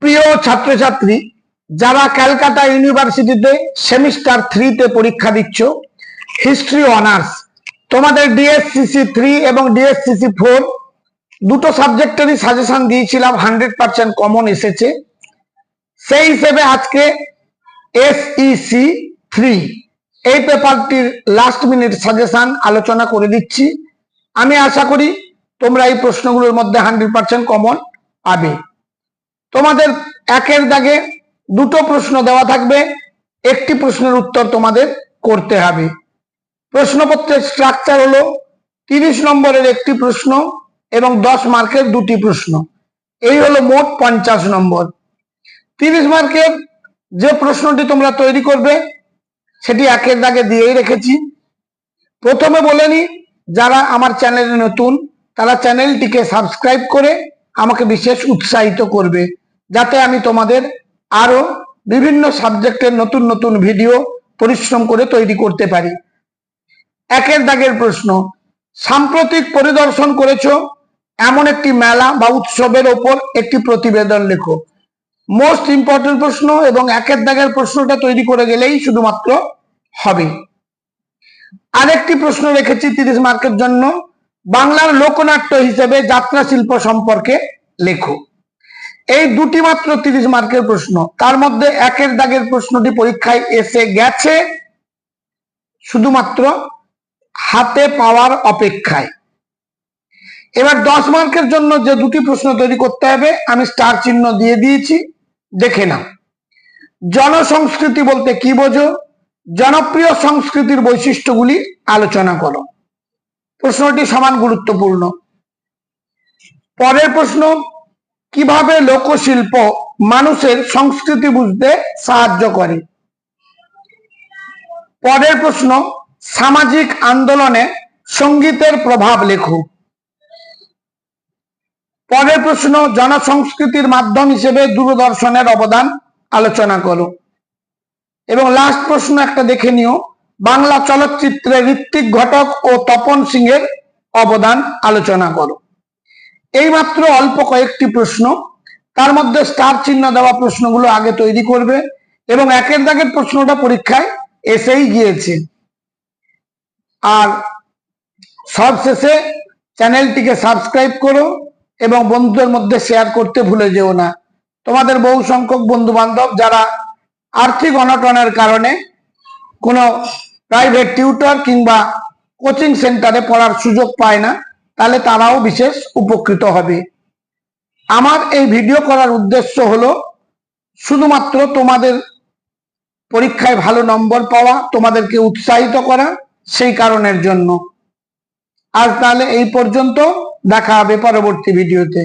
প্রিয় ছাত্রছাত্রী যারা ক্যালকাটা ইউনিভার্সিটিতে সেমিস্টার 3 তে পরীক্ষা দিচ্ছ, হিস্ট্রি অনার্স, তোমাদের ডিএসসিসি 3 এবং ডিএসসিসি 4 দুটো সাবজেক্টেরই সাজেশন দিয়েছিলাম, 100% কমন এসেছে। সেই হিসেবে আজকে এসইসি 3 এই পেপারটির লাস্ট মিনিট সাজেশন আলোচনা করে দিচ্ছি। আমি আশা করি তোমরা এই প্রশ্নগুলোর মধ্যে 100% কমন পাবে। তোমাদের একের দাগে দুটো প্রশ্ন দেওয়া থাকবে, একটি প্রশ্নের উত্তর তোমাদের করতে হবে। প্রশ্নপত্রের স্ট্রাকচার হলো 30 নম্বরের একটি প্রশ্ন এবং 10 মার্কের দুটি প্রশ্ন, এই হলো মোট 50 নম্বর। 30 মার্কের যে প্রশ্নটি তোমরা তৈরি করবে সেটি একের দাগে দিয়েই রেখেছি। প্রথমে বলে নি, যারা আমার চ্যানেলে নতুন তারা চ্যানেলটিকে সাবস্ক্রাইব করে আমাকে বিশেষ উৎসাহিত করবে, যাতে আমি তোমাদের আরো বিভিন্ন সাবজেক্টের নতুন নতুন ভিডিও পরিশ্রম করে তৈরি করতে পারি। একের দাগের প্রশ্ন, সাম্প্রতিক পরিদর্শন করেছো এমন একটি মেলা বা উৎসবের ওপর একটি প্রতিবেদন লেখো। মোস্ট ইম্পর্টেন্ট প্রশ্ন এবং একের দাগের প্রশ্নটা তৈরি করে গেলেই শুধুমাত্র হবে। আরেকটি প্রশ্ন রেখেছি 30 মার্কের জন্য, বাংলার লোকনাট্য হিসেবে যাত্রা শিল্প সম্পর্কে লেখো। এই দুটি মাত্র 30 মার্কের প্রশ্ন, তার মধ্যে একের দাগের প্রশ্নটি পরীক্ষায় এসে গেছে, শুধুমাত্র হাতে পাওয়ার অপেক্ষায়। এবার 10 মার্কের জন্য যে দুটি প্রশ্ন তৈরি করতে হবে আমি স্টার চিহ্ন দিয়ে দিয়েছি, দেখে নাও। জনসংস্কৃতি বলতে কি বোঝো? জনপ্রিয় সংস্কৃতির বৈশিষ্ট্যগুলি আলোচনা করো। প্রশ্নটি সমান গুরুত্বপূর্ণ। পরের প্রশ্ন, কিভাবে লোকশিল্প মানুষের সংস্কৃতি বুঝতে সাহায্য করে? পরের প্রশ্ন, সামাজিক আন্দোলনে সঙ্গীতের প্রভাব লেখো। পরের প্রশ্ন, জনসংস্কৃতির মাধ্যম হিসেবে দূরদর্শনের অবদান আলোচনা করো। এবং লাস্ট প্রশ্ন একটা দেখে নিও, বাংলা চলচ্চিত্রে ঋত্বিক ঘটক ও তপন সিংহের অবদান আলোচনা করো। এই মাত্র অল্প কয়েকটি প্রশ্ন, তার মধ্যে স্টার চিহ্ন দেওয়া প্রশ্নগুলো আগে তৈরি করবে এবং একের দাগের প্রশ্নটা পরীক্ষায় এসেই গিয়েছে। আর সবশেষে চ্যানেলটিকে সাবস্ক্রাইব করো এবং বন্ধুদের মধ্যে শেয়ার করতে ভুলে যেও না। তোমাদের বহু সংখ্যক বন্ধু বান্ধব যারা আর্থিক অনটনের কারণে কোনো প্রাইভেট টিউটর কিংবা কোচিং সেন্টারে পড়ার সুযোগ পায় না, তাহলে তারাও বিশেষ উপকৃত হবে। আমার এই ভিডিও করার উদ্দেশ্য হলো শুধুমাত্র তোমাদের পরীক্ষায় ভালো নম্বর পাওয়া, তোমাদেরকে উৎসাহিত করা, সেই কারণের জন্য। আজ তাহলে এই পর্যন্ত, দেখা হবে পরবর্তী ভিডিওতে।